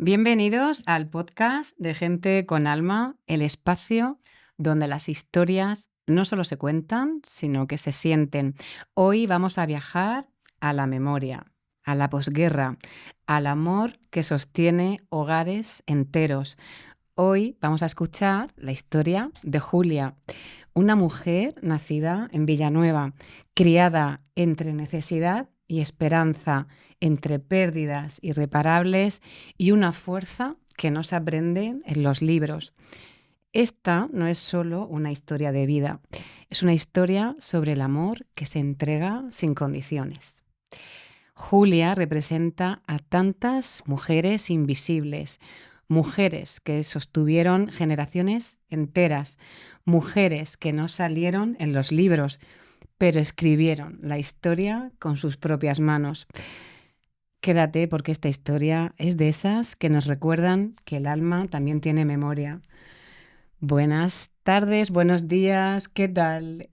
Bienvenidos al podcast de Gente con Alma, el espacio donde las historias no solo se cuentan, sino que se sienten. Hoy vamos a viajar a la memoria, a la posguerra, al amor que sostiene hogares enteros. Hoy vamos a escuchar la historia de Julia, una mujer nacida en Villanueva, criada entre necesidad y esperanza, entre pérdidas irreparables y una fuerza que no se aprende en los libros. Esta no es solo una historia de vida, es una historia sobre el amor que se entrega sin condiciones. Julia representa a tantas mujeres invisibles, mujeres que sostuvieron generaciones enteras, mujeres que no salieron en los libros, pero escribieron la historia con sus propias manos. Quédate porque esta historia es de esas que nos recuerdan que el alma también tiene memoria. Buenas tardes, buenos días, ¿qué tal?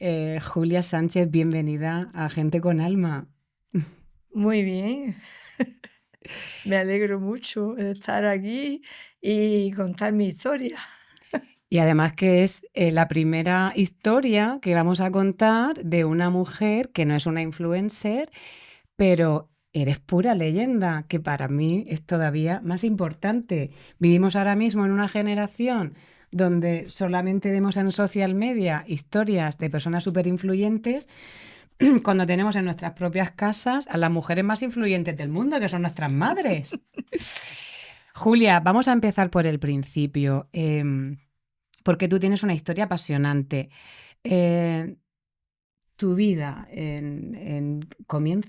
Julia Sánchez, bienvenida a Gente con Alma. Muy bien, me alegro mucho de estar aquí y contar mi historia. Y además que es la primera historia que vamos a contar de una mujer que no es una influencer, pero eres pura leyenda, que para mí es todavía más importante. Vivimos ahora mismo en una generación donde solamente vemos en social media historias de personas súper influyentes, cuando tenemos en nuestras propias casas a las mujeres más influyentes del mundo, que son nuestras madres. Julia, vamos a empezar por el principio. Porque tú tienes una historia apasionante. Eh, Tu vida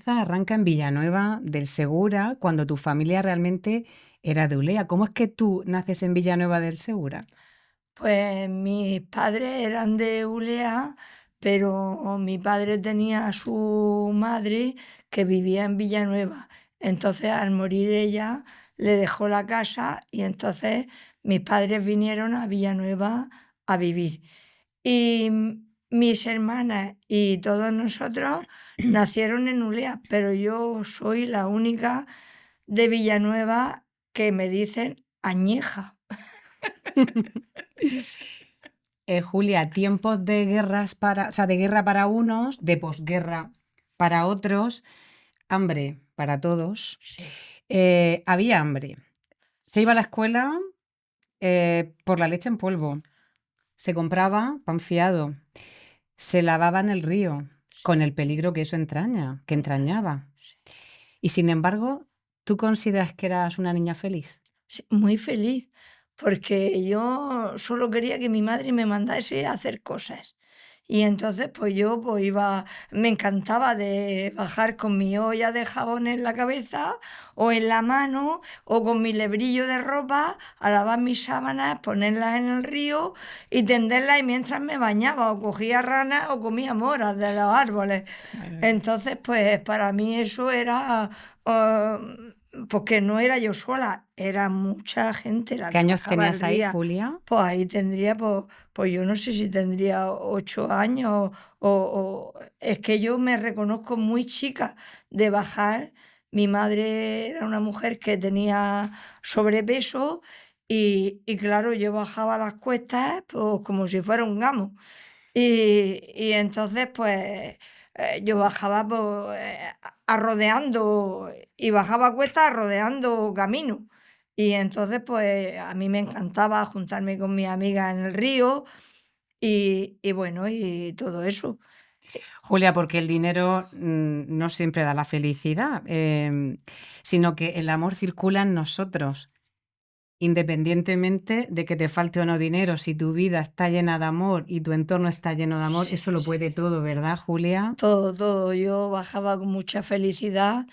arranca en Villanueva del Segura, cuando tu familia realmente era de Ulea. ¿Cómo es que tú naces en Villanueva del Segura? Pues mis padres eran de Ulea, pero mi padre tenía a su madre que vivía en Villanueva. Entonces, al morir ella, le dejó la casa y entonces mis padres vinieron a Villanueva a vivir. Y mis hermanas y todos nosotros nacieron en Ulea, pero yo soy la única de Villanueva que me dicen añeja. Julia, tiempos de guerras para, o sea, de guerra para unos, de posguerra para otros, hambre para todos. Sí, Había hambre. Se iba a la escuela por la leche en polvo. Se compraba pan fiado. Se lavaba en el río, con el peligro que eso entraña, que entrañaba. sí. Y sin embargo, ¿tú consideras que eras una niña feliz? Sí, muy feliz, porque yo solo quería que mi madre me mandase a hacer cosas. Y entonces, pues yo pues iba, me encantaba de bajar con mi olla de jabón en la cabeza o en la mano o con mi lebrillo de ropa a lavar mis sábanas, ponerlas en el río y tenderlas y mientras me bañaba o cogía ranas o comía moras de los árboles. Madre mía. Entonces, pues para mí eso era, ah, porque no era yo sola, era mucha gente la ¿Qué que años bajaba al tenías ahí, día. Julia? Pues ahí tendría, pues yo no sé si tendría 8 años es que yo me reconozco muy chica de bajar. Mi madre era una mujer que tenía sobrepeso y claro, yo bajaba las cuestas pues como si fuera un gamo. Y entonces, pues, yo bajaba, pues, rodeando y bajaba cuestas rodeando camino. Y entonces, pues, a mí me encantaba juntarme con mis amigas en el río y bueno, y todo eso. Julia, porque el dinero no siempre da la felicidad, sino que el amor circula en nosotros. Independientemente de que te falte o no dinero, si tu vida está llena de amor y tu entorno está lleno de amor, Sí, eso lo sí. puede todo, ¿verdad, Julia? Todo, todo. Yo bajaba con mucha felicidad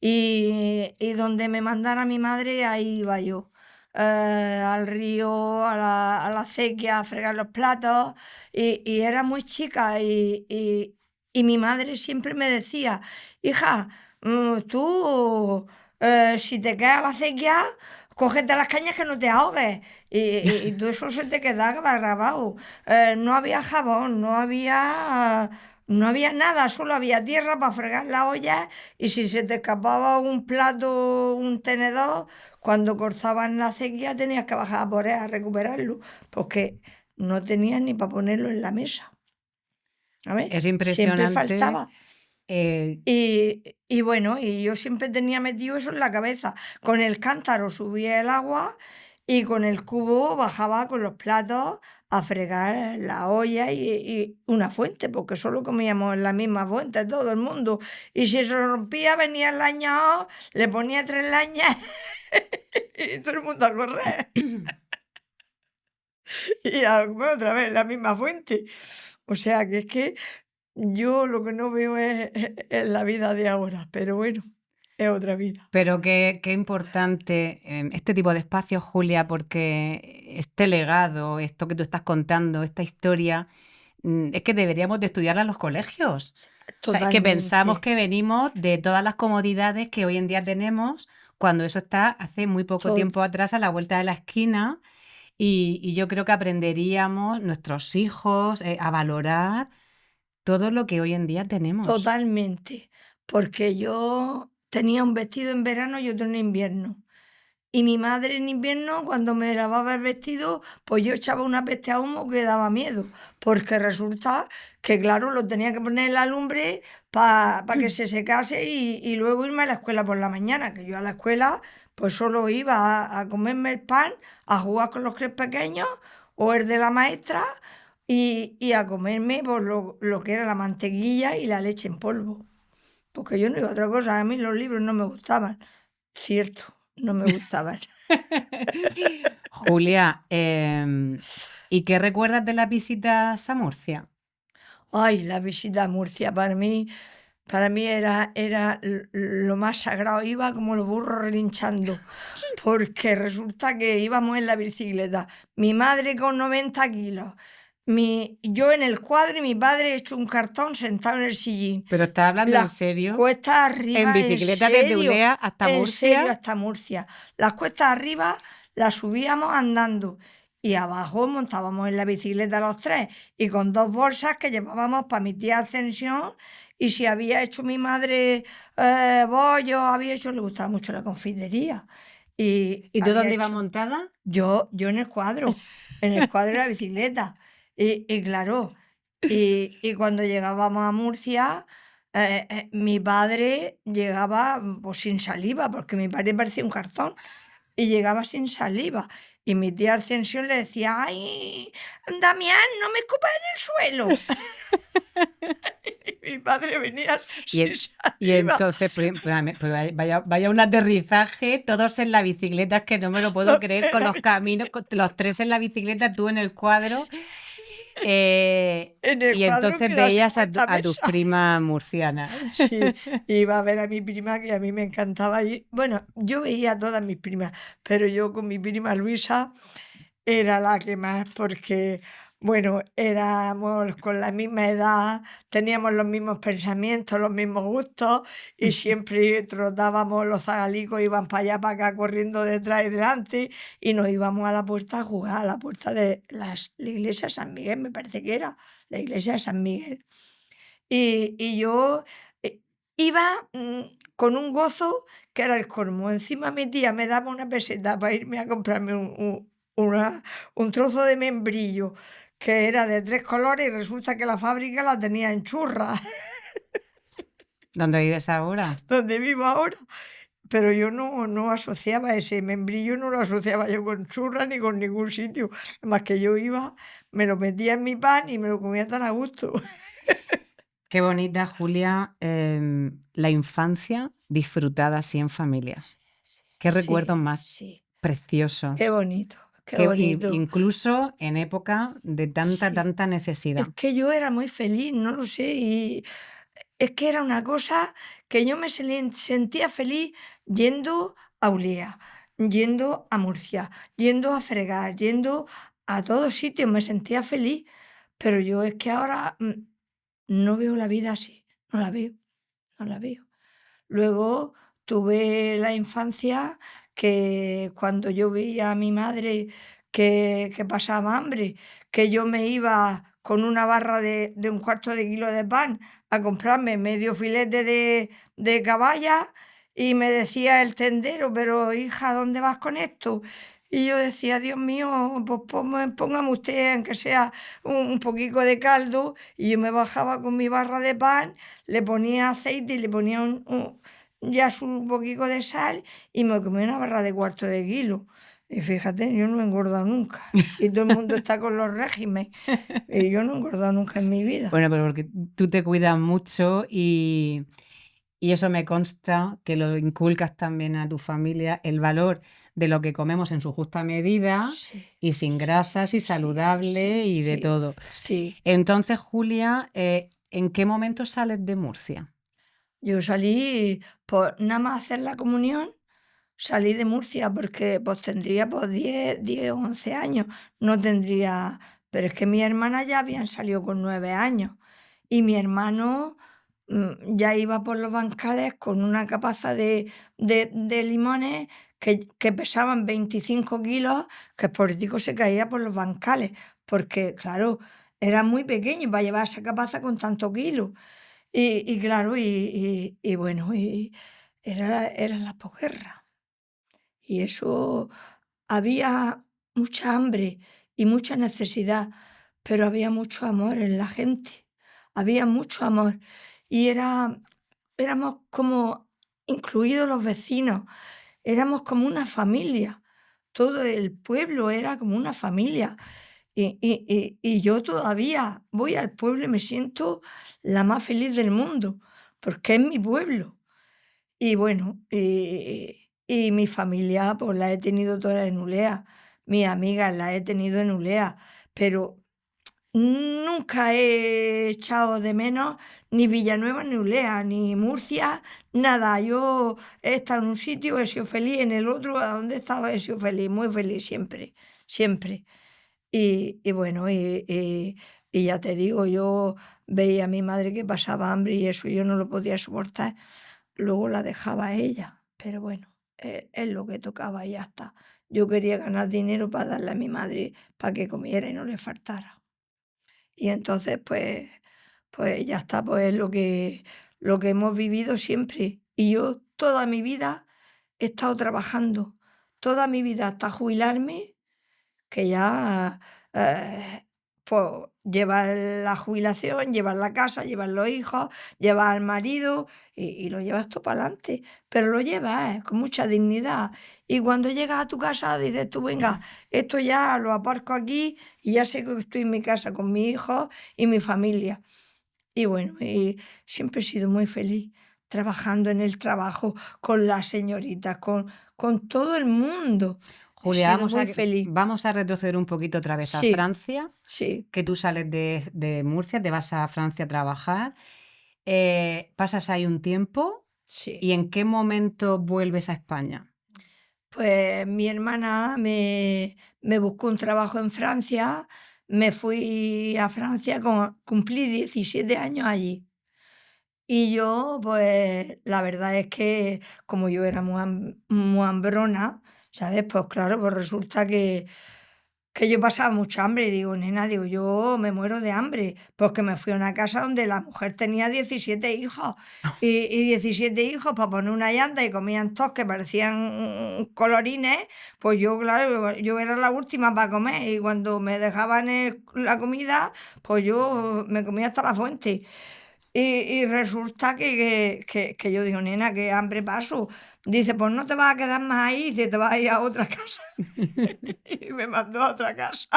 y donde me mandara mi madre, ahí iba yo. Al río, a la acequia, a fregar los platos. Y era muy chica y mi madre siempre me decía, hija, tú, si te quedas a la acequia, cógete las cañas que no te ahogues. Y todo eso se te quedaba grabado. No había jabón, no había nada, solo había tierra para fregar la olla y si se te escapaba un plato, un tenedor, cuando cortaban la acequia tenías que bajar por él a recuperarlo, porque no tenías ni para ponerlo en la mesa. ¿Sabes? Es Siempre impresionante. faltaba. eh, Y bueno, y yo siempre tenía metido eso en la cabeza. Con el cántaro subía el agua y con el cubo bajaba con los platos a fregar la olla y una fuente, porque solo comíamos en la misma fuente todo el mundo. Y si se rompía, venía el lañado, le ponía 3 lañas y todo el mundo a correr. Y a comer otra vez en la misma fuente. O sea, que es que yo lo que no veo es la vida de ahora, pero bueno, es otra vida. Pero qué importante, este tipo de espacios, Julia, porque este legado, esto que tú estás contando, esta historia, es que deberíamos de estudiarla en los colegios. O sea, es que pensamos Totalmente, que venimos de todas las comodidades que hoy en día tenemos, cuando eso está hace muy poco to tiempo atrás a la vuelta de la esquina, y yo creo que aprenderíamos, nuestros hijos, a valorar todo lo que hoy en día tenemos. totalmente, porque yo tenía un vestido en verano y otro en invierno. Y mi madre en invierno, cuando me lavaba el vestido, pues yo echaba una peste a humo que daba miedo, porque resulta que, claro, lo tenía que poner en la lumbre para que se secase y luego irme a la escuela por la mañana, que yo a la escuela pues solo iba a comerme el pan, a jugar con los críos pequeños o el de la maestra y a comerme pues, lo que era la mantequilla y la leche en polvo. Porque yo no iba a otra cosa, a mí los libros no me gustaban. Cierto, no me gustaban. Julia, ¿y qué recuerdas de las visitas a Murcia? Ay, la visita a Murcia para mí era lo más sagrado, iba como los burros relinchando, porque resulta que íbamos en la bicicleta, mi madre con 90 kilos, yo en el cuadro y mi padre hecho un cartón sentado en el sillín. ¿Pero estás hablando en Las serio? cuestas ¿En arriba, bicicleta desde Ulea hasta en serio, Murcia? hasta Murcia. Las cuestas arriba las subíamos andando y abajo montábamos en la bicicleta los tres y con 2 bolsas que llevábamos para mi tía Ascensión y si había hecho mi madre bollos, había hecho, le gustaba mucho la confitería y ¿Y tú había dónde ibas hecho montada? yo en el cuadro de la bicicleta. Y claro, y cuando llegábamos a Murcia, mi padre llegaba, pues, sin saliva, porque mi padre parecía un cartón, y llegaba sin saliva. Y mi tía Ascensión le decía: "Ay, Damián, no me escupas en el suelo". Y mi padre venía Y, sin y saliva. entonces, pero vaya un aterrizaje, todos en la bicicleta, es que no me lo puedo Los creer, tres en con la los caminos, los tres en la bicicleta, tú en el cuadro. eh, en el y cuadro entonces que era veías esta a tus mesa. primas murcianas. Sí, iba a ver a mi prima, que a mí me encantaba ir. Bueno, yo veía a todas mis primas, pero yo con mi prima Luisa era la que más, porque, bueno, éramos con la misma edad, teníamos los mismos pensamientos, los mismos gustos, y siempre trotábamos, los zagalicos iban para allá, para acá, corriendo detrás y delante, y nos íbamos a la puerta a jugar, a la puerta de la iglesia de San Miguel, me parece que era, la iglesia de San Miguel. Y yo, iba, con un gozo que era el colmo. Encima mi tía me daba una peseta para irme a comprarme un trozo de membrillo que era de 3 colores y resulta que la fábrica la tenía en Churra, ¿Dónde vives ahora? donde vivo ahora. Pero yo no asociaba ese membrillo, no lo asociaba yo con Churra ni con ningún sitio. Más que yo iba, me lo metía en mi pan y me lo comía tan a gusto. Qué bonita, Julia, la infancia disfrutada así en familia. Qué recuerdos Sí, más sí. Qué preciosos. bonito, qué Que bonito. incluso en época de tanta, Sí. tanta Es necesidad. que yo era muy feliz, no lo sé, y es que era una cosa que yo me sentía feliz yendo a Ulea, yendo a Murcia, yendo a fregar, yendo a todos sitios, me sentía feliz, pero yo es que ahora no veo la vida así, no la veo, no la veo. Luego tuve la infancia que cuando yo veía a mi madre que pasaba hambre, que yo me iba con una barra de 1/4 de kilo de pan a comprarme medio filete de caballa Y me decía el tendero: "Pero hija, ¿dónde vas con esto?". Y yo decía: "Dios mío, pues póngame usted, aunque sea un poquito de caldo". Y yo me bajaba con mi barra de pan, le ponía aceite y le ponía ya su poquito de sal y me comía una barra de cuarto de kilo. Y fíjate, yo no he engordado nunca. Y todo el mundo está con los regímenes, y yo no he engordado nunca en mi vida. Bueno, pero porque tú te cuidas mucho y eso me consta que lo inculcas también a tu familia, el valor de lo que comemos en su justa medida Sí, y sin grasas y sí, saludable sí, y de sí, todo. sí. Entonces, Julia, ¿en qué momento sales de Murcia? Yo salí por nada más hacer la comunión, salí de Murcia porque pues tendría pues 10 o 11 años, no tendría, pero es que mis hermanas ya habían salido con 9 años y mi hermano ya iba por los bancales con una capaza de limones que pesaban 25 kilos, que el político se caía por los bancales, porque claro, era muy pequeño para llevar esa capaza con tanto kilo. Y claro, y bueno, y era la posguerra. Y eso había mucha hambre y mucha necesidad, pero había mucho amor en la gente, había mucho amor. Y éramos como incluidos los vecinos, éramos como una familia, todo el pueblo era como una familia. Y yo todavía voy al pueblo y me siento la más feliz del mundo, porque es mi pueblo. Y bueno, y mi familia, pues la he tenido toda en Ulea, mis amigas las he tenido en Ulea, pero nunca he echado de menos ni Villanueva ni Ulea, ni Murcia, nada. Yo he estado en un sitio, he sido feliz, en el otro, a donde estaba, he sido feliz, muy feliz siempre, siempre. Y bueno, y ya te digo, yo veía a mi madre que pasaba hambre y eso yo no lo podía soportar. Luego la dejaba a ella, pero bueno, es lo que tocaba y ya está. Yo quería ganar dinero para darle a mi madre para que comiera y no le faltara. Y entonces, pues ya está, pues es lo que hemos vivido siempre. Y yo toda mi vida he estado trabajando, toda mi vida hasta jubilarme, que ya, eh, pues llevas la jubilación, llevas la casa, llevas los hijos, llevas al marido y lo llevas todo para adelante, pero lo llevas, con mucha dignidad. Y cuando llegas a tu casa dices tú: "Venga, esto ya lo aparco aquí y ya sé que estoy en mi casa con mi hijo y mi familia". Y bueno, y siempre he sido muy feliz trabajando en el trabajo, con las señoritas, con todo el mundo. He Julia, sido muy feliz. vamos a retroceder un poquito otra vez a Sí, Francia, sí, que tú sales de Murcia, te vas a Francia a trabajar, pasas ahí un tiempo, sí. ¿y en qué momento vuelves a España? Pues mi hermana me buscó un trabajo en Francia, me fui a Francia, cumplí 17 años allí. Y yo, pues, la verdad es que como yo era muy hambrona, ¿sabes? Pues claro, pues resulta que yo pasaba mucha hambre y digo: "Nena", digo, "yo me muero de hambre", porque me fui a una casa donde la mujer tenía 17 hijos, y 17 hijos para poner una llanta y comían todos que parecían colorines, pues yo, claro, yo era la última para comer y cuando me dejaban la comida, pues yo me comía hasta la fuente. Y resulta que yo digo: "Nena, qué hambre paso". Dice: "Pues no te vas a quedar más ahí", dice: "te vas a ir a otra casa". Y me mandó a otra casa.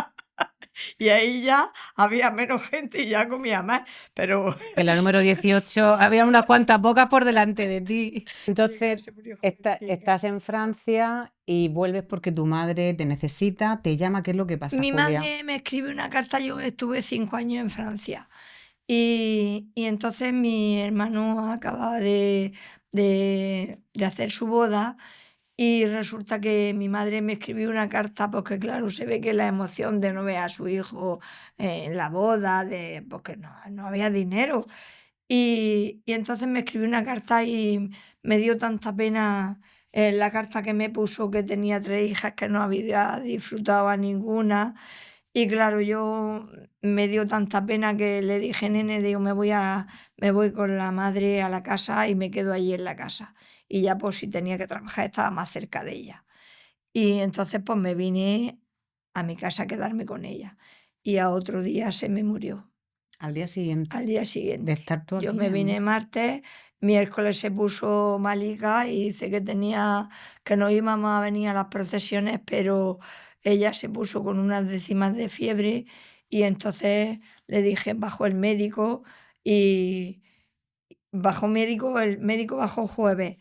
Y ahí ya había menos gente y ya comía más, pero En la número 18 había unas cuantas bocas por delante de ti. mi hija Entonces, se murió jovencica. estás en Francia y vuelves porque tu madre te necesita, te llama. ¿Qué es lo que pasa, Mi Julia? madre me escribe una carta, yo estuve 5 años en Francia, y entonces mi hermano acababa de hacer su boda. Y resulta que mi madre me escribió una carta, porque claro, se ve que la emoción de no ver a su hijo en la boda, porque no había dinero. Y entonces me escribió una carta y me dio tanta pena la carta que me puso, que tenía 3 hijas, que no había disfrutado a ninguna. Y claro, yo me dio tanta pena que le dije: "Nene", digo: me voy con la madre a la casa y me quedo allí en la casa". y ya pues si tenía que trabajar estaba más cerca de ella. Y entonces pues me vine a mi casa a quedarme con ella. Y a otro día se me murió, Al día siguiente al día de siguiente. estar tú Yo aquí me vine en... martes, miércoles se puso malica y dice que no íbamos a venir a las procesiones, pero ella se puso con unas décimas de fiebre y entonces le dije, bajó el médico y el médico bajó jueves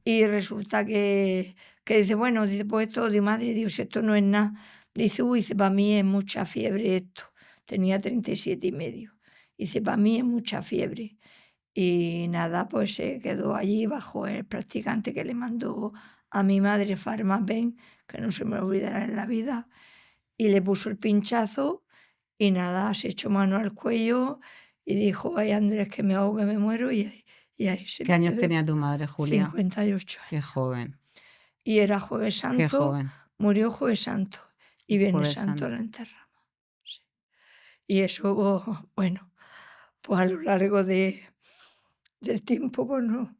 y resulta que dice, bueno, dice, pues esto de madre, digo, si esto no es nada. Dice, uy, dice, para mí es mucha fiebre esto. Tenía 37,5. Dice, para mí es mucha fiebre. Y nada, pues se quedó allí bajo el practicante que le mandó a mi madre Farmapen, que no se me olvidará en la vida, y le puso el pinchazo y nada, se echó mano al cuello y dijo, ay Andrés, que me ahogo, que me muero, y ahí se ¿Qué me años quedó. tenía tu madre, Julia? 58 Qué años. joven, Y era Jueves qué Santo, joven. murió Jueves Santo y Viernes Jueves Santo Santo. la enterramos. Sí. Y eso, bueno, pues a lo largo del tiempo, pues no,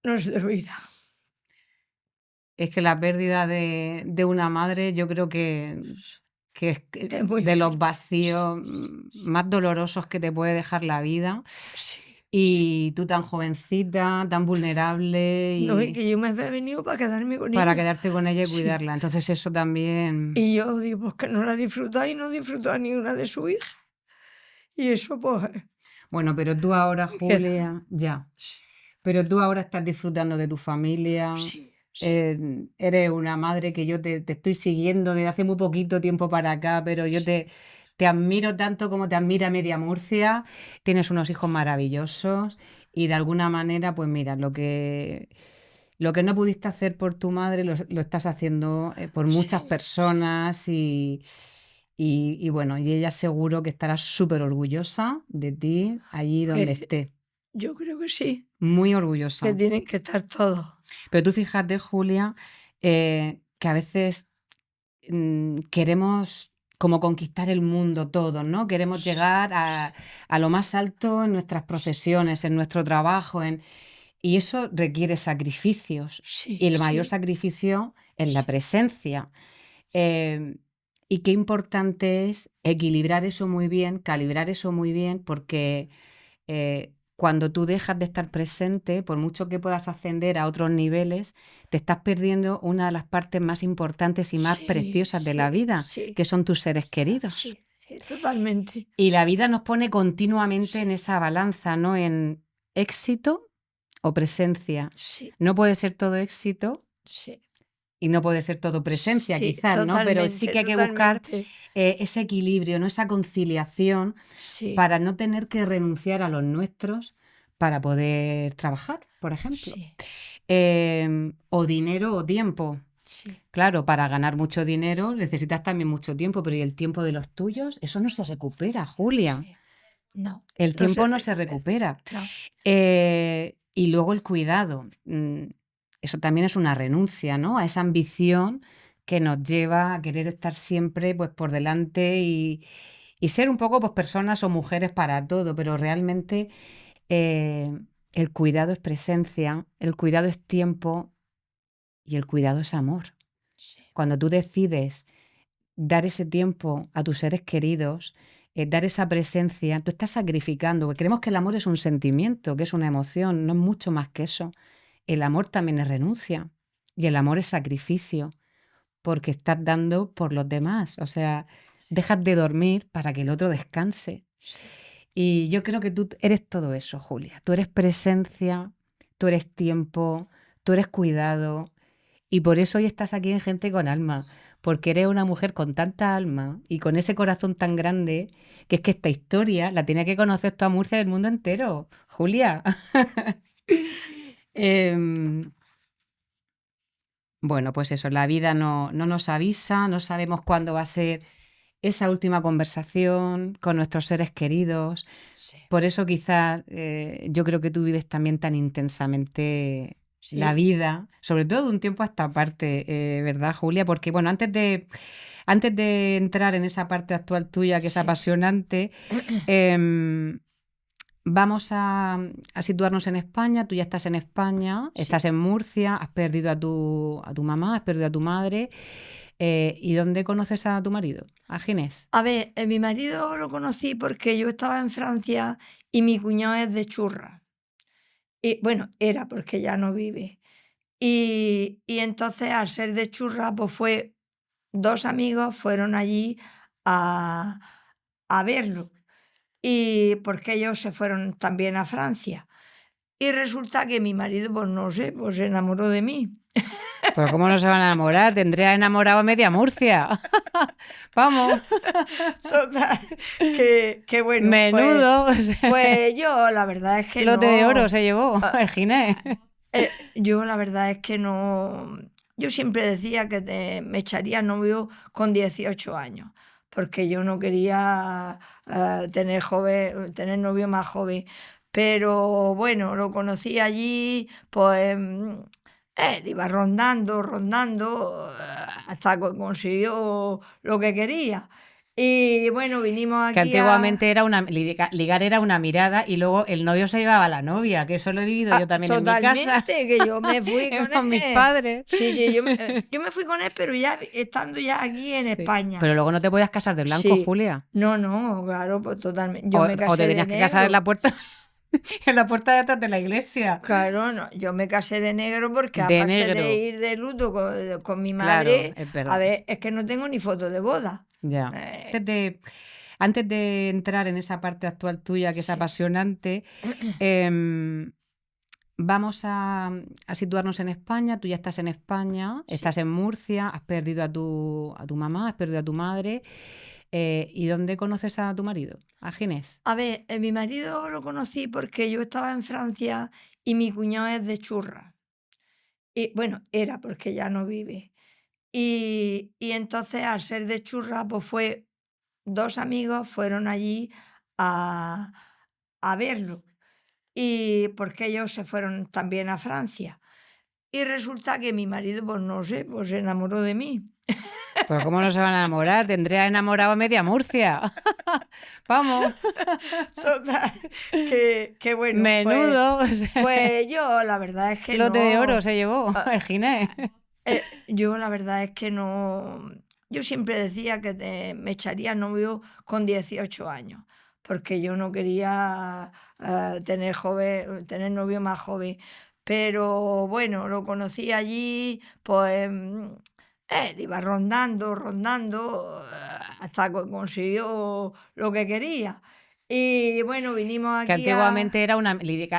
no se olvida. Es que la pérdida de una madre, yo creo que es Es muy de los fuerte. vacíos más dolorosos que te puede dejar la vida. Sí, sí. Y tú tan jovencita, tan vulnerable No, y y que yo me había venido para quedarme con para ella. quedarte con ella y Sí. cuidarla. Entonces eso también... Y yo digo, pues que no la disfruta y no disfruta ni una de su hija. Y eso, pues, Bueno, pero tú ahora, pues queda. Julia, ya. Sí, Pero tú ahora estás disfrutando de tu familia. sí, sí. Eres una madre que yo te estoy siguiendo desde hace muy poquito tiempo para acá, pero yo Sí. te admiro tanto como te admira media Murcia. Tienes unos hijos maravillosos y de alguna manera, pues mira, lo que no pudiste hacer por tu madre lo estás haciendo por muchas Sí, sí. personas y bueno, y ella seguro que estará súper orgullosa de ti allí donde Pues esté. yo creo que sí, Muy que orgullosa. tienen que estar todos. Pero tú fíjate, Julia, que a veces queremos como conquistar el mundo todos, ¿no? Queremos llegar a lo más alto en nuestras profesiones, en nuestro trabajo, y eso requiere sacrificios. Y Sí, el mayor sí, sacrificio es la sí, presencia. Em, y qué importante es equilibrar eso muy bien, calibrar eso muy bien, porque cuando tú dejas de estar presente, por mucho que puedas ascender a otros niveles, te estás perdiendo una de las partes más importantes y más sí, preciosas de la sí, vida, sí, que son tus seres queridos. sí, sí, totalmente. Y la vida nos pone continuamente en Sí, esa balanza, ¿no? En éxito o presencia. sí, No puede ser todo éxito sí, y no puede ser todo presencia, sí, quizás, ¿no? Pero sí totalmente, que hay que buscar totalmente. ese equilibrio, ¿no? Esa conciliación Sí, para no tener que renunciar a los nuestros para poder trabajar, por ejemplo. sí, O dinero o tiempo. sí, Claro, para ganar mucho dinero necesitas también mucho tiempo, pero ¿y el tiempo de los tuyos? Eso no se recupera, Julia. sí. No, El no se tiempo no se recupera. recupera. No, Y luego el cuidado. Eso también es una renuncia, ¿no? A esa ambición que nos lleva a querer estar siempre pues, por delante y ser un poco pues, personas o mujeres para todo, pero realmente eh, el cuidado es presencia, el cuidado es tiempo y el cuidado es amor. sí, Cuando tú decides dar ese tiempo a tus seres queridos, dar esa presencia, tú estás sacrificando, porque creemos que el amor es un sentimiento, que es una emoción, no es mucho más que eso. El amor también es renuncia y el amor es sacrificio, porque estás dando por los demás, o sea, dejas de dormir para que el otro descanse. sí, Y yo creo que tú eres todo eso, Julia. Tú eres presencia, tú eres tiempo, tú eres cuidado. Y por eso hoy estás aquí en Gente con Alma, porque eres una mujer con tanta alma y con ese corazón tan grande, que es que esta historia la tiene que conocer toda Murcia del mundo entero, Julia. Em, bueno, pues eso, la vida no nos avisa, no sabemos cuándo va a ser esa última conversación con nuestros seres queridos. sí, Por eso quizás yo creo que tú vives también tan intensamente la sí, vida, sobre todo de un tiempo a esta parte, ¿verdad, Julia? Porque, bueno, antes de entrar en esa parte actual tuya que es sí, apasionante, em, Vamos a situarnos en España. Tú ya estás en España, Sí. estás en Murcia, has perdido a tu mamá, has perdido a tu madre. ¿Y dónde conoces a tu marido? ¿A Ginés? A ver, mi marido lo conocí porque yo estaba en Francia y mi cuñado es de Churra. Y bueno, era porque ya no vive. Y entonces, al ser de Churra, pues fue 2 amigos fueron allí a verlo, y porque ellos se fueron también a Francia. Y resulta que mi marido, pues no sé, pues se enamoró de mí. Pero ¿cómo no se van a enamorar? Tendría enamorado a media Murcia. Vamos, Total, que bueno, pues menudo. O sea, pues yo la verdad es que lote de oro no, se llevó ah, el Ginés. yo la verdad es que no, yo siempre decía que me echaría novio con 18 años, porque yo no quería, tener novio más joven. Pero bueno, lo conocí allí, pues, él iba rondando, rondando, hasta que consiguió lo que quería. Y bueno, vinimos Que aquí a... antiguamente era ligar era una mirada y luego el novio se llevaba a la novia, que eso lo he vivido yo también en mi casa, Totalmente, que yo me fui con con mis él. padres. Sí, sí, yo me fui con él, pero ya estando ya aquí en Sí. España. Pero luego no te podías casar de blanco, Sí. Julia. No, no, claro, pues totalmente. Yo me O te casé de tenías que casar en la negro. puerta, en la puerta de atrás de la iglesia. Claro, no, yo me casé de negro porque De aparte de negro. ir de luto con mi Claro, madre, es a verdad. ver, es que no tengo ni foto de boda. Ya. Eh, Antes de entrar en esa parte actual tuya que es sí, apasionante, em, vamos a situarnos en España. Tú ya estás en España, sí. estás en Murcia, has perdido a tu mamá, has perdido a tu madre. ¿Y dónde conoces a tu marido? ¿A Ginés? A ver, mi marido lo conocí porque yo estaba en Francia y mi cuñado es de Churra. Y bueno, era porque ya no vive. Y entonces, al ser de Churra, pues fue 2 amigos fueron allí a verlo, y porque ellos se fueron también a Francia. Y resulta que mi marido, pues no sé, pues se enamoró de mí. Pero ¿cómo no se van a enamorar? Tendría enamorado a media Murcia. Vamos, Total, que bueno, pues menudo. O sea, pues yo la verdad es que lote de oro no, se llevó ah, el Ginés. yo la verdad es que no, yo siempre decía que me echaría novio con 18 años, porque yo no quería, tener novio más joven. Pero bueno, lo conocí allí, pues, él iba rondando, rondando, hasta que consiguió lo que quería. Y bueno, vinimos Que aquí a... antiguamente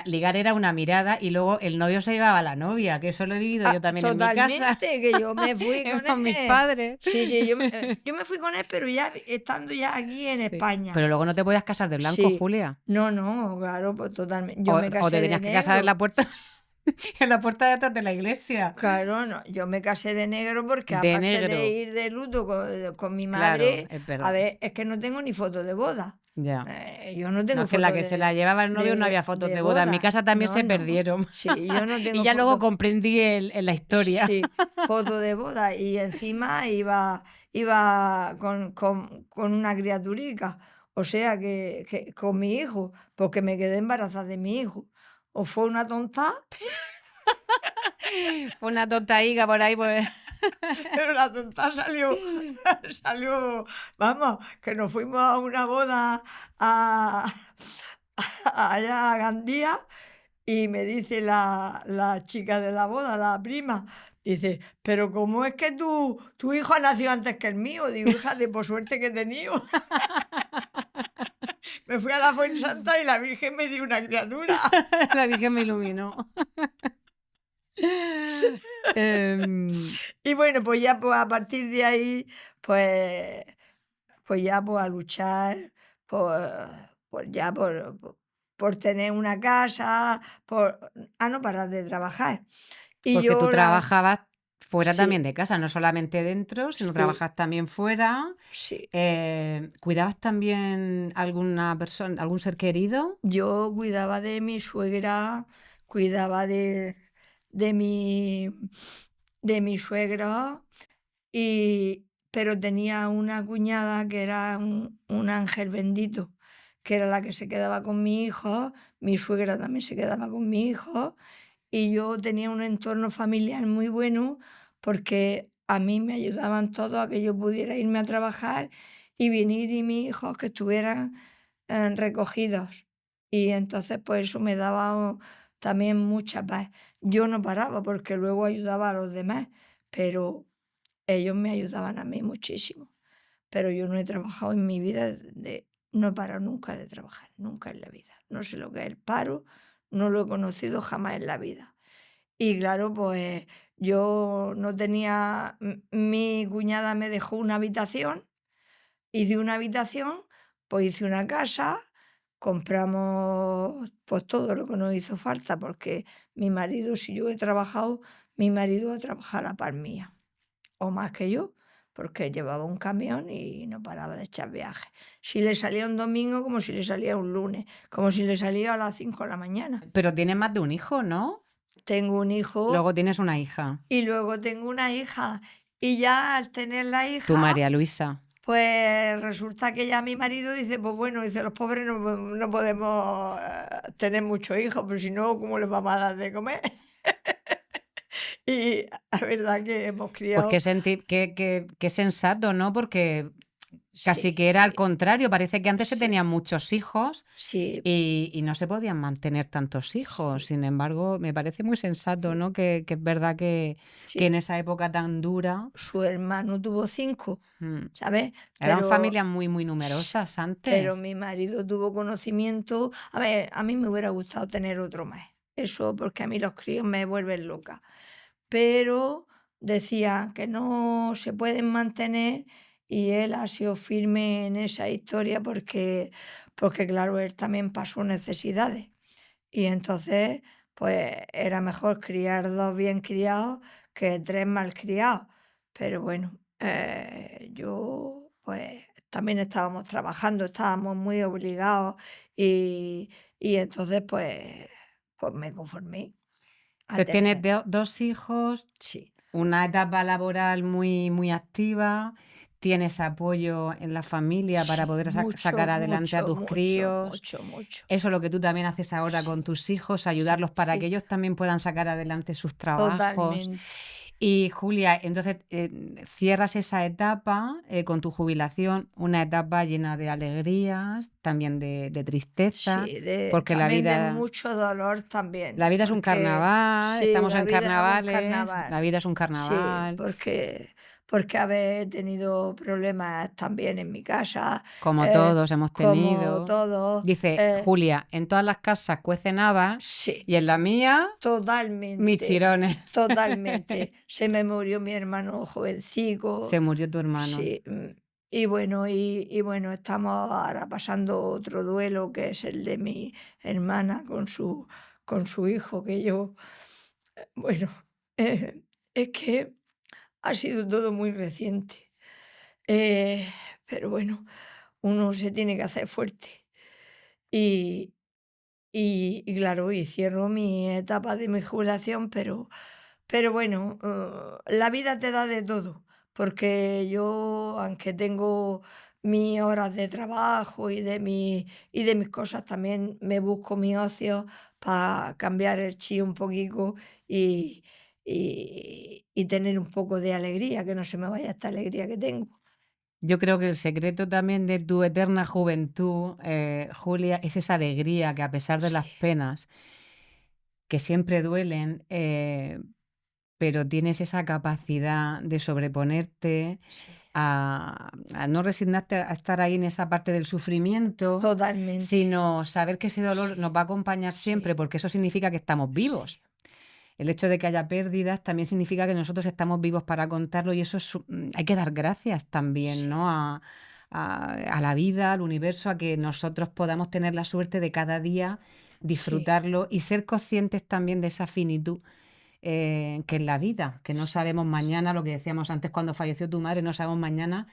ligar era una mirada y luego el novio se llevaba a la novia, que eso lo he vivido yo también en mi casa, Totalmente, que yo me fui con con mis él. padres. Sí, sí, yo me fui con él, pero ya estando ya aquí en Sí. España. Pero luego no te podías casar de blanco, Sí. Julia. No, no, claro, pues totalmente. O, Yo me o te casé de tenías que casar en negro. la puerta, en la puerta de atrás de la iglesia. Claro, no, yo me casé de negro porque De aparte de negro. ir de luto con mi Claro, madre, es a verdad. ver, es que no tengo ni foto de boda. Ya. Yo no No, tengo es que la foto que se la llevaba el novio no había fotos de de boda. En mi boda. casa también No, se no. perdieron. Sí, yo no Y tengo ya luego foto. comprendí la historia. Sí, foto de boda y encima iba con una criaturica, o sea que con mi hijo, porque me quedé embarazada de mi hijo. O fue una tonta, Fue una tonta por ahí. Pues. pero la tonta salió salió, vamos, que nos fuimos a una boda a allá a Gandía. Y me dice la chica de la boda, la prima, dice: "Pero ¿cómo es que tu hijo ha nacido antes que el mío?". Digo: "Hija de por suerte que he tenido". Me fui a la Fuensanta y la Virgen me dio una criatura. La Virgen me iluminó. Em, Y bueno, pues ya, pues a partir de ahí, pues ya, pues a luchar por ya por tener una casa, a no parar de trabajar. Y porque tú yo la trabajabas fuera también sí, de casa, no solamente dentro, sino sí, trabajas también fuera. sí. ¿Cuidabas también alguna persona, algún ser querido? Yo cuidaba de mi suegra, cuidaba de mi suegro, pero tenía una cuñada que era un ángel bendito, que era la que se quedaba con mi hijo, mi suegra también se quedaba con mi hijo, y yo tenía un entorno familiar muy bueno porque a mí me ayudaban todos a que yo pudiera irme a trabajar y venir y mis hijos que estuvieran recogidos. Y entonces pues eso me daba también mucha paz. Yo no paraba porque luego ayudaba a los demás, pero ellos me ayudaban a mí muchísimo. Pero yo no he trabajado en mi vida no he parado nunca de trabajar, nunca en la vida. No sé lo que es el paro, no lo he conocido jamás en la vida. Y claro, pues yo no tenía, mi cuñada me dejó una habitación y de una habitación, pues hice una casa, compramos pues todo lo que nos hizo falta, porque mi marido, si yo he trabajado, mi marido ha trabajado a la par mía o más que yo, porque llevaba un camión y no paraba de echar viajes. Si le salía un domingo, como si le salía un lunes, como si le salía a las 5 de la mañana. Pero tienes más de un hijo, ¿no? Tengo un hijo Luego tienes una hija, y luego tengo una hija. Y ya al tener la tu hija, María Luisa. pues resulta que ya mi marido dice, pues bueno, dice, los pobres no podemos tener muchos hijos, pero si no, ¿cómo les vamos a dar de comer? Y la verdad que hemos Pues criado, qué sensato, ¿no? Porque casi sí, que era al sí, contrario, parece que antes se sí, tenían muchos hijos sí, y no se podían mantener tantos hijos. sí. Sin embargo, me parece muy sensato, Sí, ¿no? Que es verdad que sí, en esa época tan dura, su hermano tuvo 5, mm, ¿sabes? eran Pero familias muy, muy s numerosas pero antes. mi marido tuvo conocimiento, a ver, a mí me hubiera gustado tener otro más, eso porque a mí los críos me vuelven loca, pero decía que no se pueden mantener y él ha sido firme en esa historia porque claro, él también pasó necesidades. Y entonces, pues era mejor criar 2 bien criados que 3 mal criados. Pero bueno, yo, pues también estábamos trabajando, estábamos muy obligados y entonces, pues me conformé a Entonces tienes tener, dos hijos, sí, una etapa laboral muy, muy activa, tienes apoyo en la familia para sí, poder sacar mucho, adelante a mucho, tus mucho, críos. mucho, mucho. Eso es lo que tú también haces ahora con Sí, tus hijos, sí, ayudarlos para que sí, ellos también puedan sacar adelante sus trabajos. totalmente. Y Julia, entonces cierras esa etapa con tu jubilación, una etapa llena de alegrías, también de tristeza, Sí, porque también de mucho dolor la también, vida es un porque carnaval, sí, estamos la en vida es un carnavales, la carnaval. vida es un Sí, carnaval, porque haber tenido problemas también en mi casa, como todos hemos como tenido. todos, Dice Julia, en todas las casas cuecen habas sí, y en la mía, mis totalmente, chirones. totalmente. Se me murió mi hermano Se jovencico, murió tu hermano. sí, y bueno, y bueno, estamos ahora pasando otro duelo que es el de mi hermana con su hijo, que yo, bueno, es que ha sido todo muy reciente. Eh, pero bueno, uno se tiene que hacer fuerte. Y, y claro, y cierro mi etapa de mi jubilación, pero bueno, la vida te da de todo, porque yo, aunque tengo mis horas de trabajo y de mis cosas, también me busco mi ocio para cambiar el chi un poquito y, y tener un poco de alegría, que no se me vaya esta alegría que tengo. Yo creo que el secreto también de tu eterna juventud, Julia, es esa alegría que a pesar de las Sí, penas, que siempre duelen, pero tienes esa capacidad de sobreponerte sí, a no resignarte a estar ahí en esa parte del sufrimiento, totalmente. sino saber que ese dolor Sí, nos va a acompañar siempre, sí, porque eso significa que estamos sí, vivos. El hecho de que haya pérdidas también significa que nosotros estamos vivos para contarlo y eso hay que dar gracias también, sí, ¿no? A la vida, al universo, a que nosotros podamos tener la suerte de cada día sí, disfrutarlo y ser conscientes también de esa finitud que es la vida, que no sí, sabemos sí. mañana, lo que decíamos antes cuando falleció tu madre, no sabemos mañana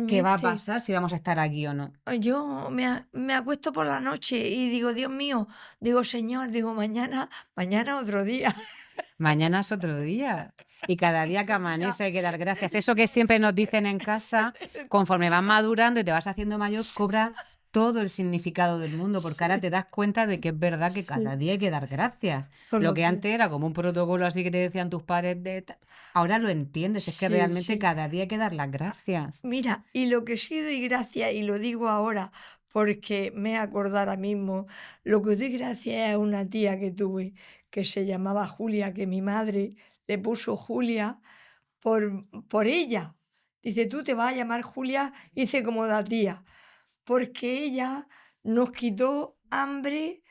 qué va a Totalmente. pasar, si vamos a estar aquí o no. Yo me acuesto por la noche y digo: "Dios mío", digo: "Señor", digo: "Mañana otro día". Mañana es otro día. Y cada día que Otro día. amanece hay que dar gracias. Eso que siempre nos dicen en casa, conforme vas madurando y te vas haciendo mayor, cobra todo el significado del mundo, porque ahora Sí, te das cuenta de que es verdad que cada sí, día hay que dar gracias. por Lo lo que que antes era como un protocolo así que te decían tus padres ahora lo entiendes, es que sí, realmente sí. cada día hay que dar las gracias. Mira, y lo que sí doy gracias, y lo digo ahora porque me he acordado ahora mismo, lo que doy gracias es a una tía que tuve que se llamaba Julia, que mi madre le puso Julia por ella. Dice, tú te vas a llamar Julia, hice como la tía, porque ella nos quitó hambre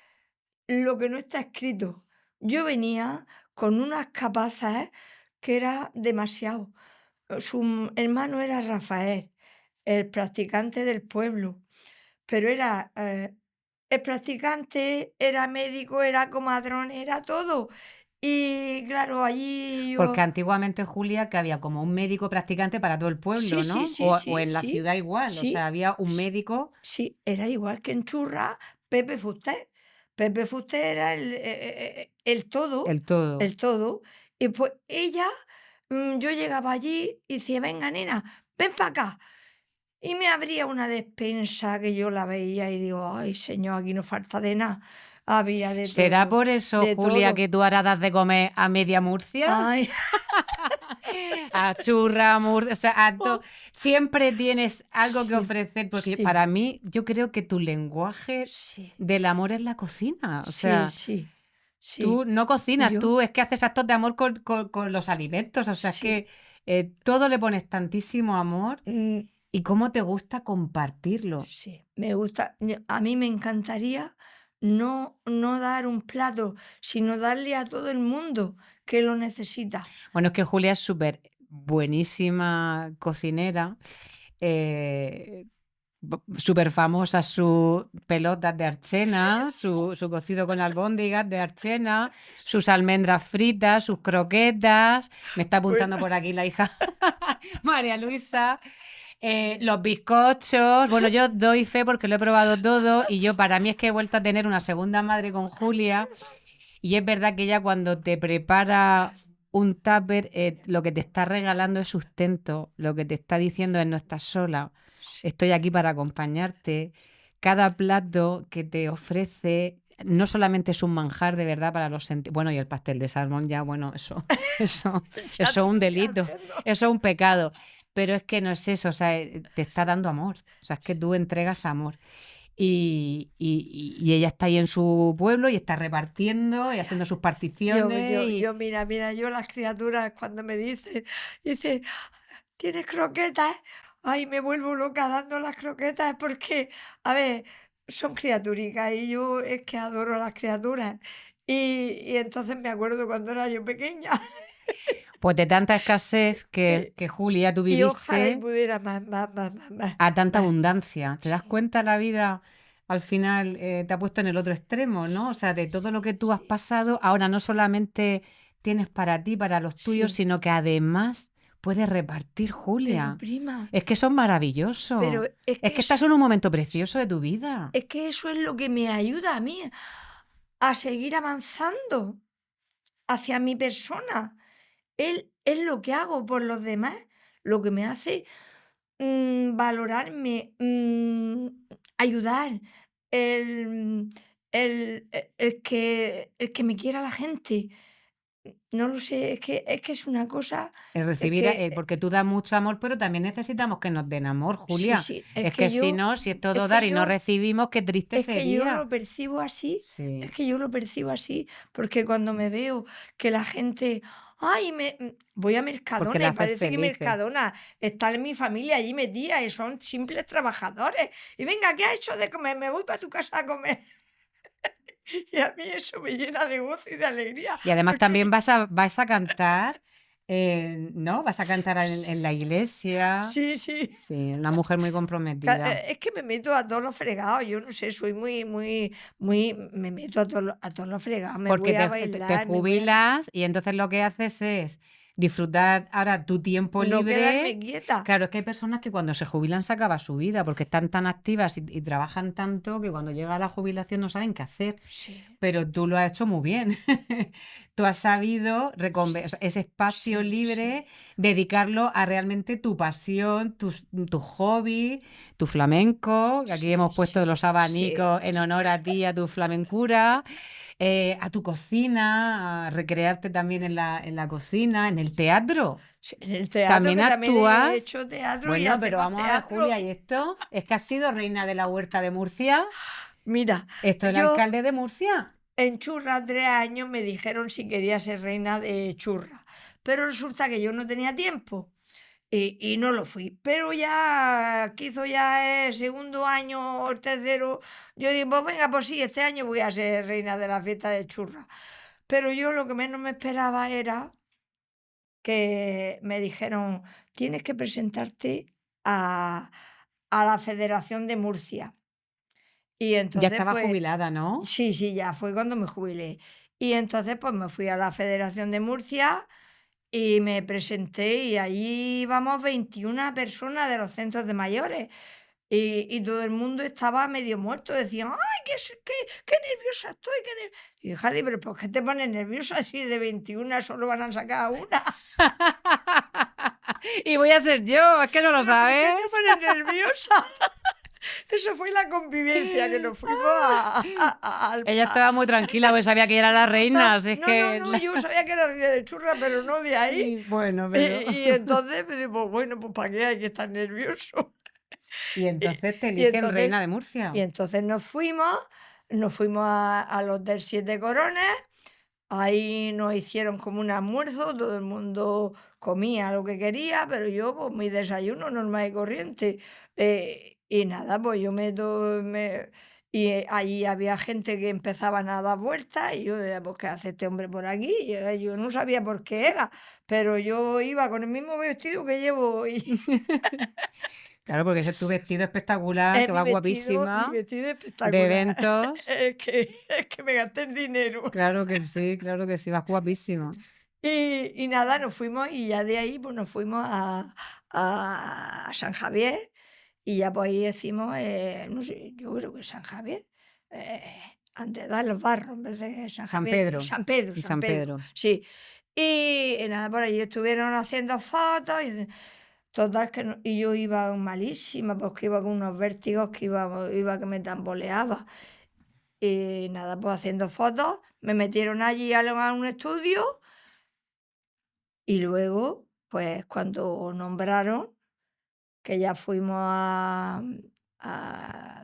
lo que no está escrito. Yo venía con unas capazas que era demasiado. Su hermano era Rafael, el practicante del pueblo, pero era, el practicante, era médico, era comadrón, era todo. Y claro, allí Porque yo antiguamente, Julia, que había como un médico practicante para todo el sí, pueblo, sí, ¿no? sí, O sí, en la sí, ciudad igual, o sea, sí, había un s médico, sí, era igual que en Churra, Pepe Fuster. Pepe Fuster era el todo, el todo. el todo. Y pues ella, yo llegaba allí y decía: "Venga, nena, ven para acá". Y me abría una despensa que yo la veía y digo: "Ay, señor, aquí no falta de nada". Había ¿Será por eso, de Julia, todo. que tú ahora das de comer a media Murcia? Ay, A Churra, o sea, siempre tienes algo que sí, ofrecer, porque sí, para mí, yo creo que tu lenguaje sí, del amor es la cocina. O sí, sea, sí, sí. tú no cocinas, Yo tú es que haces actos de amor con los alimentos. O sea, es sí, que todo le pones tantísimo amor mm, y cómo te gusta compartirlo. sí, me gusta. A mí me encantaría no dar un plato, sino darle a todo el mundo que lo necesita. Bueno, es que Julia es súper buenísima cocinera. eh, Súper famosa sus pelotas de archena, su cocido con albóndigas de archena, sus almendras fritas, sus croquetas. Me está Bueno, apuntando por aquí la hija María Luisa. Los bizcochos. Bueno, yo doy fe porque lo he probado todo y yo para mí es que he vuelto a tener una segunda madre con Julia y es verdad que ella cuando te prepara un tupper, lo que te está regalando es sustento, lo que te está diciendo es no estás sola, sí, estoy aquí para acompañarte. Cada plato que te ofrece no solamente es un manjar de verdad para los sentidos, bueno, y el pastel de salmón ya, bueno, eso, eso, ya eso es un te estoy delito, haciendo. eso es un pecado, pero es que no es eso, o sea, te está dando amor, o sea, es que tú entregas amor. Y ella está ahí en su pueblo y está repartiendo y Ay, haciendo sus Yo particiones yo y yo mira, yo las criaturas cuando me dicen, dice: "¿Tienes croquetas?". Ay, me vuelvo loca dando las croquetas porque, a ver, son criaturicas y yo es que adoro a las criaturas. Y entonces me acuerdo cuando era yo pequeña. pues de tanta escasez Y que Julia tú y ojalá y viviste pudiera más, a tanta más. abundancia. ¿Te das Sí, cuenta la vida? Al final te ha puesto en el otro extremo, ¿no? O sea, de todo lo que tú has sí, pasado, ahora no solamente tienes para ti, para los tuyos, sí. sino que además puedes repartir, Pero Julia. prima, Es que eso es pero maravilloso. es Es que que estás en un momento precioso de tu vida. eso es lo que me ayuda a mí a seguir avanzando hacia mi persona. Él es lo que hago por los demás, lo que me hace, valorarme, ayudar, el, el que me quiera la gente. No lo sé, es que es una cosa, El es recibir, que, porque tú das mucho amor, pero también necesitamos que nos den amor, sí, Julia. sí, Es que si no, si es todo dar y no recibimos, qué triste es que yo sería. lo percibo así, es Sí, que yo lo percibo así, porque cuando me veo que la gente, ay, voy a porque Mercadona la y haces parece que felices. Mercadona está en mi familia allí metida y son simples trabajadores. Y venga, ¿qué has hecho de comer? Me voy para tu casa a comer. Y a mí eso me llena de gozo y de alegría, Y además porque también vas a cantar, ¿no? Vas a cantar en la iglesia. sí, sí. Sí, una mujer muy comprometida. Es que me meto a todos los fregados, yo no sé, soy muy me meto a todos los fregados, me Porque voy a te bailar, me voy a jubilas y entonces lo que haces es disfrutar ahora tu tiempo no quedarme libre. quieta. Claro, es que hay personas que cuando se jubilan se acaba su vida porque están tan activas y trabajan tanto que cuando llega la jubilación no saben qué hacer. Sí, pero tú lo has hecho muy bien. Tú has sabido ese espacio Sí, libre, sí, dedicarlo a realmente tu pasión, tu hobby, tu flamenco, que aquí sí, hemos puesto sí, los sí, abanicos en sí. honor a ti, a tu flamencura, a tu cocina, a recrearte también en la cocina, en el teatro. Sí, en el teatro, También que también he actúas. hecho teatro y Bueno, pero hacemos vamos a ver, teatro. Julia, ¿y esto? ¿Es que has sido reina de la Huerta de Murcia? Mira, ¿Esto es el yo alcalde de Murcia? en Churra 3 años me dijeron si quería ser reina de Churra, pero resulta que yo no tenía tiempo y no lo fui. Pero ya quiso ya el segundo año o el tercero, yo digo, pues venga, pues sí, este año voy a ser reina de la fiesta de Churra. Pero yo lo que menos me esperaba era que me dijeron: "Tienes que presentarte a la Federación de Murcia". Y Ya entonces, estaba pues jubilada, ¿no? sí, sí, ya fue cuando me jubilé. Y entonces, pues me fui a la Federación de Murcia y me presenté, y allí íbamos 21 personas de los centros de mayores. Y todo el mundo estaba medio muerto, decían: "Ay, qué nerviosa estoy, qué ner". Y yo: "Jade, pero ¿por qué te pones nerviosa si de 21 solo van a sacar a una?". Y voy a ser yo, es que no lo "¿Pero por qué te sabes. pones nerviosa?". Eso fue la convivencia, que nos fuimos a al Ella estaba muy tranquila porque sabía que ella era la reina, si es no, no, que no, yo sabía que era reina de Churra, pero no de ahí. sí, bueno, Y pero y entonces me digo: "Pues bueno, pues ¿para qué hay que estar nervioso?". y Y entonces te y eligen entonces reina de y Murcia. entonces nos fuimos a los del Siete Coronas. Ahí nos hicieron como un almuerzo, todo el mundo comía lo que quería, pero yo, pues, mi desayuno normal y corriente. Y nada, pues yo allí había gente que empezaban a dar vueltas y yo decía: "Pues, ¿qué hace este hombre por aquí?". Y yo no sabía por qué era, pero yo iba con el mismo vestido que llevo hoy. Claro, porque ese es tu vestido espectacular, Es que mi va vestido mi guapísima, vestido de espectacular. eventos. Es que me gasté el dinero. Claro que sí, vas guapísima. Y nada, nos fuimos y ya de ahí, pues, nos fuimos a San Javier, y ya, pues, ahí decimos, no sé, yo creo que San Javier, antes de los Barros, en vez de San San Javier, Pedro, San Pedro, en San San Pedro, Pedro. sí. Y nada, por allí estuvieron haciendo fotos total que no, y yo iba malísima, porque iba con unos vértigos que iba que me tamboleaba. Y nada, pues, haciendo fotos, me metieron allí a un estudio. Y luego, pues cuando nombraron, que ya fuimos a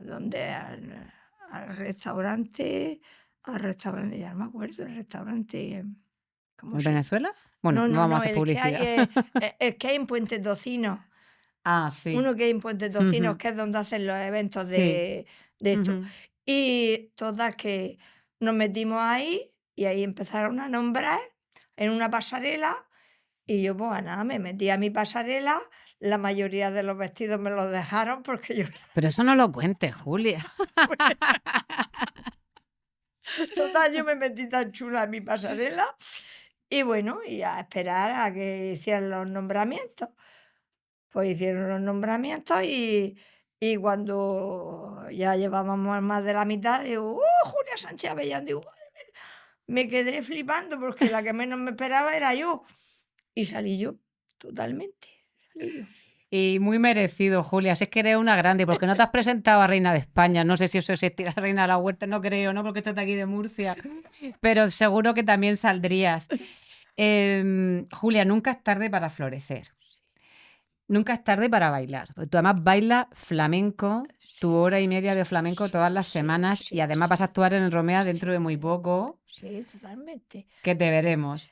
donde al restaurante, ya no me acuerdo, el restaurante, ¿cómo ¿En se? Venezuela? Bueno, No, no no, vamos a no, hacer el que hay, publicidad. el que hay en Puente Tocino, Ah, sí. uno que hay en Puente Tocino, Ujú. que es donde hacen los eventos Sí. de esto. Ujú. Y total que nos metimos ahí y ahí empezaron a nombrar en una pasarela. Y yo, pues nada, me metí a mi pasarela, la mayoría de los vestidos me los dejaron porque yo Pero eso no lo cuentes, Julia. total, yo me metí tan chula en mi pasarela, y bueno, y a esperar a que hicieran los nombramientos. Pues hicieron los nombramientos y cuando ya llevábamos más de la mitad, digo: Julia Sánchez Avellán". Digo, me quedé flipando porque la que menos me esperaba era yo, y salí yo, totalmente, salí yo. Y muy merecido, Julia. Si es que eres una grande, porque no te has presentado a Reina de España. No sé si eso existirá, Reina de la Huerta, no creo, ¿no? Porque esto es de aquí de Murcia. Pero seguro que también saldrías. Julia, nunca es tarde para florecer. Nunca es tarde para bailar. Porque tú además bailas flamenco, Sí, tu hora y media de sí, flamenco todas sí, las sí, semanas y sí, además vas a sí, actuar en el Romea dentro de muy sí, poco, sí, totalmente. que te veremos.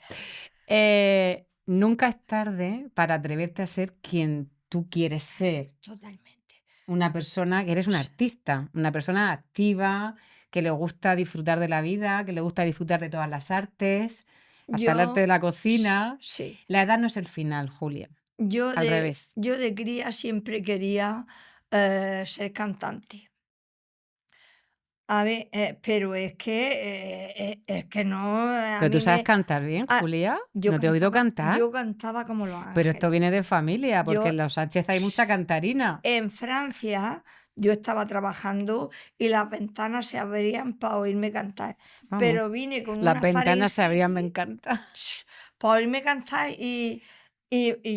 Nunca es tarde para atreverte a ser quien tú quieres ser. Totalmente. Una persona que eres una Sí. artista, una persona activa, que le gusta disfrutar de la vida, que le gusta disfrutar de todas las artes, hasta el arte de Yo, la cocina. sí, La edad no es el final, Julia, yo al de, revés. yo de cría siempre quería ser cantante. A ver, pero es que no, a Pero tú mí sabes me... cantar bien, ah, Julia. yo ¿No te he oído cantaba, cantar? yo cantaba como Los Pero esto Ángeles. viene de familia, porque Yo en los Sánchez hay mucha cantarina. En Francia, yo estaba trabajando y las ventanas se abrían para oírme cantar. Vamos, Pero vine con las una ventanas se abrían, me faringitis encanta. para oírme cantar y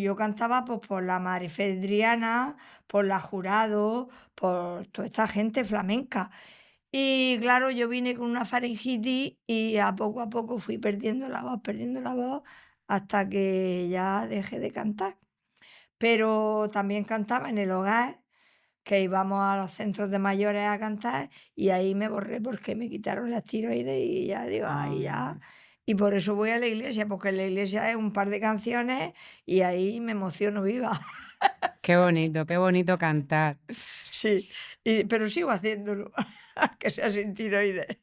yo cantaba, pues, por la Marifedriana, por la Jurado, por toda esta gente flamenca. Y claro, yo vine con una faringitis y a poco fui perdiendo la voz, hasta que ya dejé de cantar. Pero también cantaba en el hogar, que íbamos a los centros de mayores a cantar, y ahí me borré porque me quitaron las tiroides y ya digo, ahí ya. Ay, Y por eso voy a la iglesia, porque en la iglesia es un par de canciones y ahí me emociono viva. qué bonito cantar. Sí, pero sigo haciéndolo, que sea sin tiroides.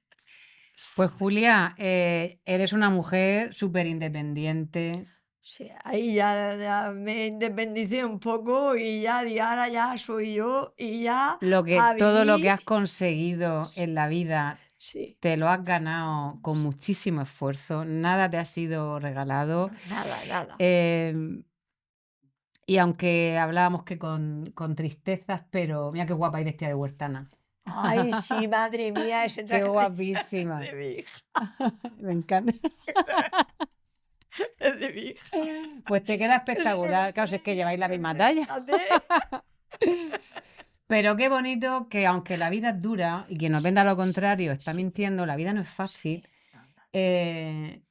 Pues Julia, eres una mujer súper independiente. Sí, ahí ya me independicé un poco y ya di ahora ya soy yo y ya a Todo lo que vivir. has conseguido en la vida Sí, te lo has ganado con muchísimo esfuerzo, nada te ha sido regalado. no, nada, nada. Em, y aunque hablábamos que con tristezas, pero mira qué guapa y vestida de huertana. Ay, sí, madre mía, ese Qué traje guapísima. de mi hija, Me encanta. es de mi hija. Pues te queda Es que me espectacular. Claro, si es que pone lleváis la misma nerviosa, talla. fíjate. Pero qué bonito que aunque la vida es dura y quien nos venda lo Sí, contrario está sí, mintiendo, la vida no es sí, fácil. no, no, eh,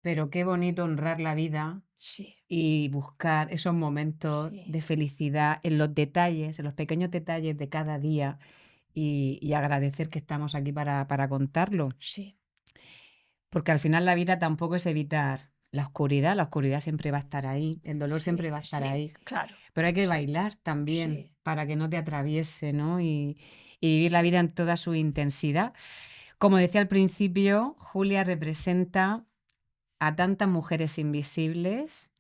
pero qué bonito honrar la vida sí, y buscar esos momentos sí, de felicidad en los detalles, en los pequeños detalles de cada día y agradecer que estamos aquí para contarlo. sí, Porque al final la vida tampoco es evitar la oscuridad siempre va a estar ahí, el dolor siempre sí, va a estar sí, ahí, claro, pero hay que sí, bailar también sí, para que no te atraviese, ¿no? Y vivir la sí, vida en toda su intensidad. Como decía al principio, Julia representa a tantas mujeres invisibles,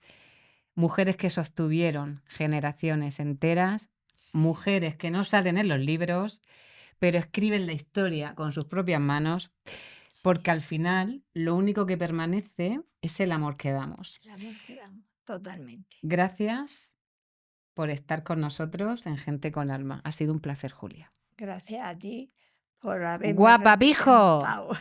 mujeres que sostuvieron generaciones enteras, sí, mujeres que no salen en los libros, pero escriben la historia con sus propias manos, porque sí. al final lo único que permanece es el amor que damos. El amor que damos, totalmente. Gracias por estar con nosotros en Gente con Alma. Ha sido un placer, Julia. Gracias a ti por haberme ¡Guapa, pijo! representado.